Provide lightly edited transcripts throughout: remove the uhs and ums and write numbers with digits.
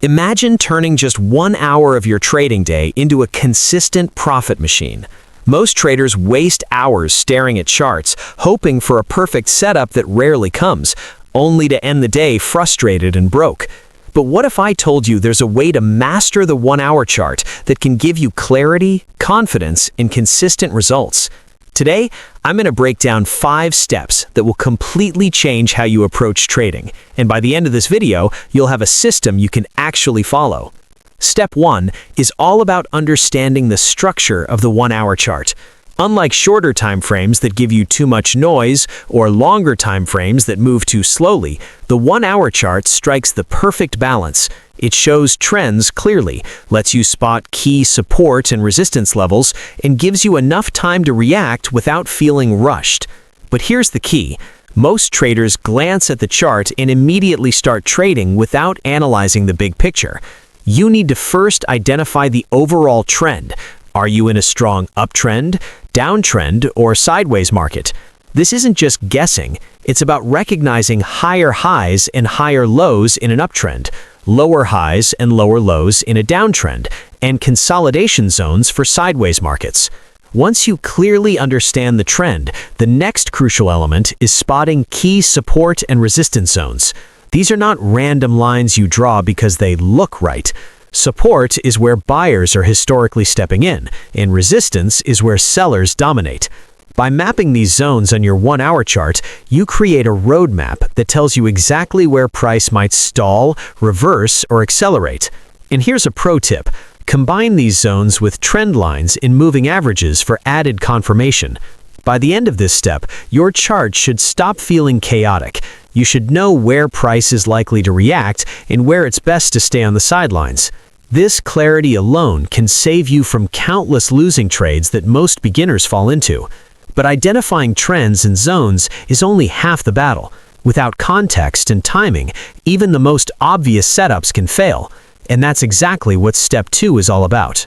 Imagine turning just 1 hour of your trading day into a consistent profit machine. Most traders waste hours staring at charts, hoping for a perfect setup that rarely comes, only to end the day frustrated and broke. But what if I told you there's a way to master the 1 hour chart that can give you clarity, confidence, and consistent results? Today, I'm going to break down 5 steps that will completely change how you approach trading. And by the end of this video, you'll have a system you can actually follow. Step 1 is all about understanding the structure of the 1 hour chart. Unlike shorter time frames that give you too much noise or longer time frames that move too slowly, the 1 hour chart strikes the perfect balance. It shows trends clearly, lets you spot key support and resistance levels, and gives you enough time to react without feeling rushed. But here's the key. Most traders glance at the chart and immediately start trading without analyzing the big picture. You need to first identify the overall trend. Are you in a strong uptrend, downtrend, or sideways market? This isn't just guessing. It's about recognizing higher highs and higher lows in an uptrend, lower highs and lower lows in a downtrend, and consolidation zones for sideways markets. Once you clearly understand the trend, the next crucial element is spotting key support and resistance zones. These are not random lines you draw because they look right. Support is where buyers are historically stepping in, and resistance is where sellers dominate. By mapping these zones on your 1 hour chart, you create a roadmap that tells you exactly where price might stall, reverse, or accelerate. And here's a pro tip. Combine these zones with trend lines in moving averages for added confirmation. By the end of this step, your chart should stop feeling chaotic. You should know where price is likely to react and where it's best to stay on the sidelines. This clarity alone can save you from countless losing trades that most beginners fall into. But identifying trends and zones is only half the battle. Without context and timing, even the most obvious setups can fail. And that's exactly what Step 2 is all about.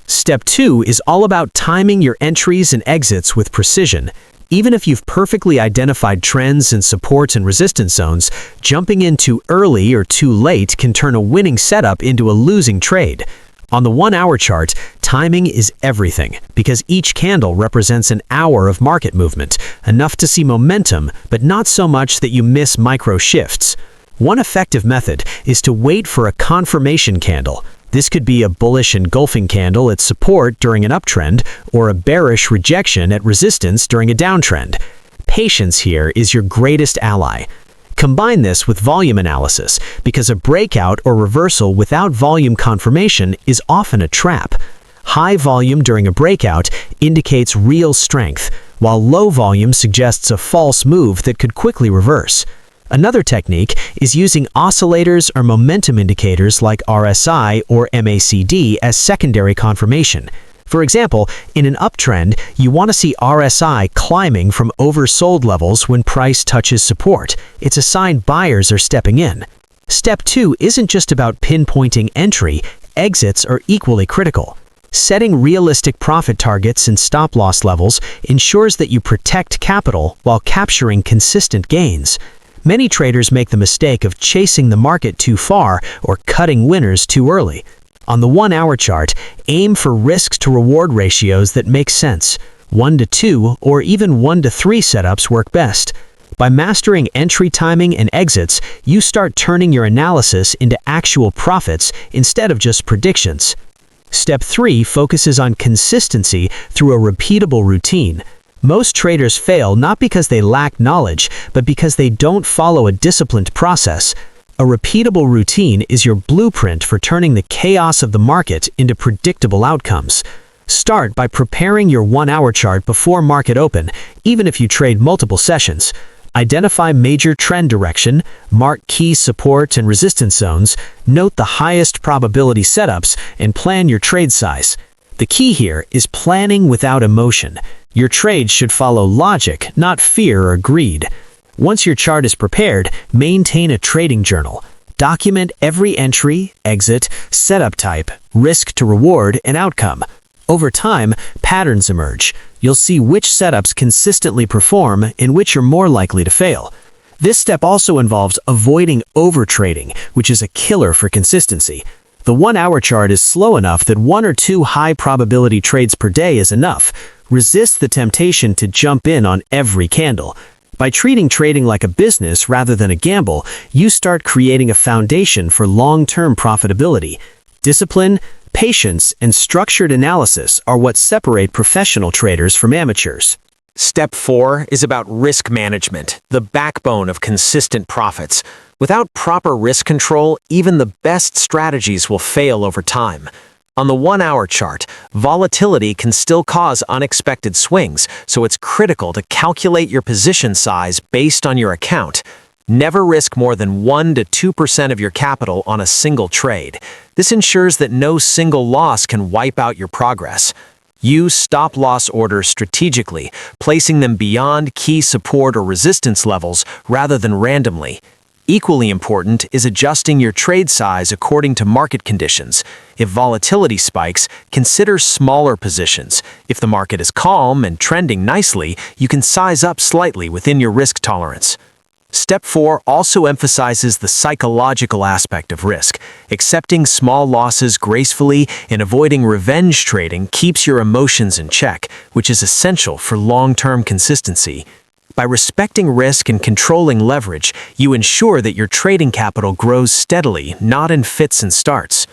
Step 2 is all about timing your entries and exits with precision. Even if you've perfectly identified trends and support and resistance zones, jumping in too early or too late can turn a winning setup into a losing trade. On the 1 hour chart, timing is everything because each candle represents an hour of market movement, enough to see momentum, but not so much that you miss micro shifts. One effective method is to wait for a confirmation candle. This could be a bullish engulfing candle at support during an uptrend or a bearish rejection at resistance during a downtrend. Patience here is your greatest ally. Combine this with volume analysis because a breakout or reversal without volume confirmation is often a trap. High volume during a breakout indicates real strength, while low volume suggests a false move that could quickly reverse. Another technique is using oscillators or momentum indicators like RSI or MACD as secondary confirmation. For example, in an uptrend, you want to see RSI climbing from oversold levels when price touches support. It's a sign buyers are stepping in. Step 2 isn't just about pinpointing entry. Exits are equally critical. Setting realistic profit targets and stop-loss levels ensures that you protect capital while capturing consistent gains. Many traders make the mistake of chasing the market too far or cutting winners too early. On the 1 hour chart, aim for risk-to-reward ratios that make sense. 1-to-2 or even 1-to-3 setups work best. By mastering entry timing and exits, you start turning your analysis into actual profits instead of just predictions. Step 3 focuses on consistency through a repeatable routine. Most traders fail not because they lack knowledge, but because they don't follow a disciplined process. A repeatable routine is your blueprint for turning the chaos of the market into predictable outcomes. Start by preparing your 1 hour chart before market open, even if you trade multiple sessions. Identify major trend direction, mark key support and resistance zones, note the highest probability setups, and plan your trade size. The key here is planning without emotion. Your trades should follow logic, not fear or greed. Once your chart is prepared, maintain a trading journal. Document every entry, exit, setup type, risk to reward, and outcome. Over time, patterns emerge. You'll see which setups consistently perform and which are more likely to fail. This step also involves avoiding overtrading, which is a killer for consistency. The 1-hour chart is slow enough that 1 or 2 high-probability trades per day is enough. Resist the temptation to jump in on every candle. By treating trading like a business rather than a gamble, you start creating a foundation for long-term profitability. Discipline, patience, and structured analysis are what separate professional traders from amateurs. Step 4 is about risk management, the backbone of consistent profits. Without proper risk control, even the best strategies will fail over time. On the 1-hour chart, volatility can still cause unexpected swings, so it's critical to calculate your position size based on your account. Never risk more than 1 to 2% of your capital on a single trade. This ensures that no single loss can wipe out your progress. Use stop-loss orders strategically, placing them beyond key support or resistance levels rather than randomly. Equally important is adjusting your trade size according to market conditions. If volatility spikes, consider smaller positions. If the market is calm and trending nicely, you can size up slightly within your risk tolerance. Step 4 also emphasizes the psychological aspect of risk. Accepting small losses gracefully and avoiding revenge trading keeps your emotions in check, which is essential for long-term consistency. By respecting risk and controlling leverage, you ensure that your trading capital grows steadily, not in fits and starts.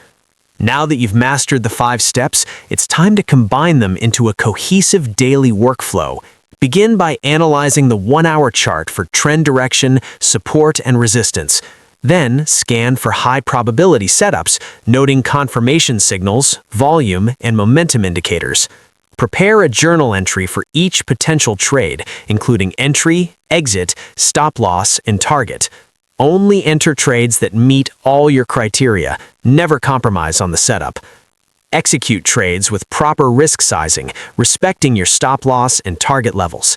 Now that you've mastered the 5 steps, it's time to combine them into a cohesive daily workflow. Begin by analyzing the 1-hour chart for trend direction, support, and resistance. Then, scan for high-probability setups, noting confirmation signals, volume, and momentum indicators. Prepare a journal entry for each potential trade, including entry, exit, stop-loss, and target. Only enter trades that meet all your criteria. Never compromise on the setup. Execute trades with proper risk sizing, respecting your stop-loss and target levels.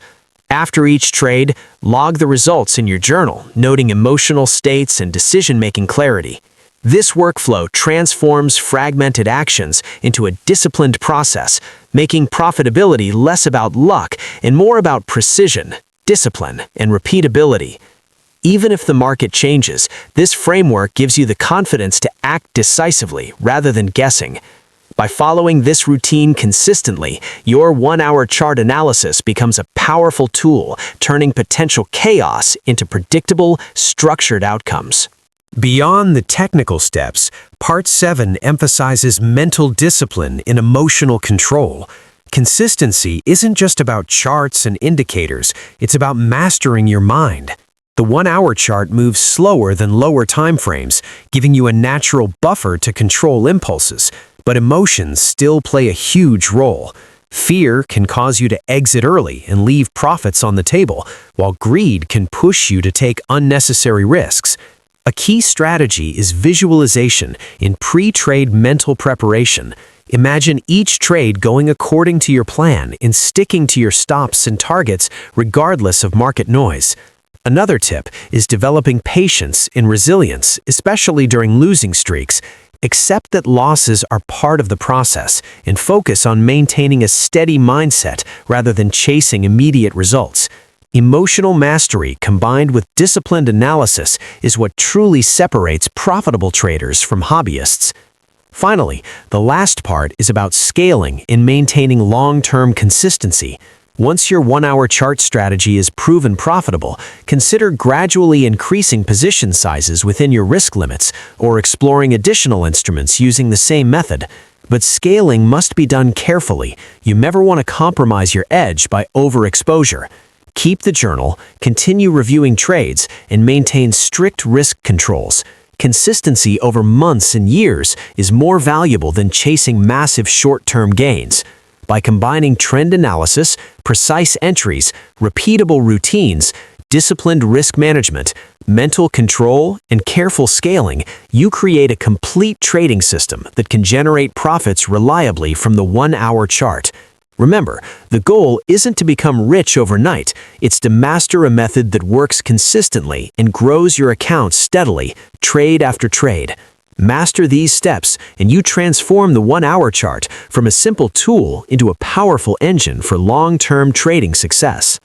After each trade, log the results in your journal, noting emotional states and decision-making clarity. This workflow transforms fragmented actions into a disciplined process, making profitability less about luck and more about precision, discipline, and repeatability. Even if the market changes, this framework gives you the confidence to act decisively rather than guessing. By following this routine consistently, your 1-hour chart analysis becomes a powerful tool, turning potential chaos into predictable, structured outcomes. Beyond the technical steps, Part 7 emphasizes mental discipline and emotional control. Consistency isn't just about charts and indicators, it's about mastering your mind. The 1-hour chart moves slower than lower time frames, giving you a natural buffer to control impulses. But emotions still play a huge role. Fear can cause you to exit early and leave profits on the table, while greed can push you to take unnecessary risks. A key strategy is visualization in pre-trade mental preparation. Imagine each trade going according to your plan and sticking to your stops and targets regardless of market noise. Another tip is developing patience and resilience, especially during losing streaks. Accept that losses are part of the process and focus on maintaining a steady mindset rather than chasing immediate results. Emotional mastery combined with disciplined analysis is what truly separates profitable traders from hobbyists. Finally, the last part is about scaling and maintaining long-term consistency. Once your 1-hour chart strategy is proven profitable, consider gradually increasing position sizes within your risk limits or exploring additional instruments using the same method. But scaling must be done carefully. You never want to compromise your edge by overexposure. Keep the journal, continue reviewing trades, and maintain strict risk controls. Consistency over months and years is more valuable than chasing massive short-term gains. By combining trend analysis, precise entries, repeatable routines, disciplined risk management, mental control, and careful scaling, you create a complete trading system that can generate profits reliably from the 1-hour chart. Remember, the goal isn't to become rich overnight, it's to master a method that works consistently and grows your account steadily, trade after trade. Master these steps, and you transform the 1-hour chart from a simple tool into a powerful engine for long-term trading success.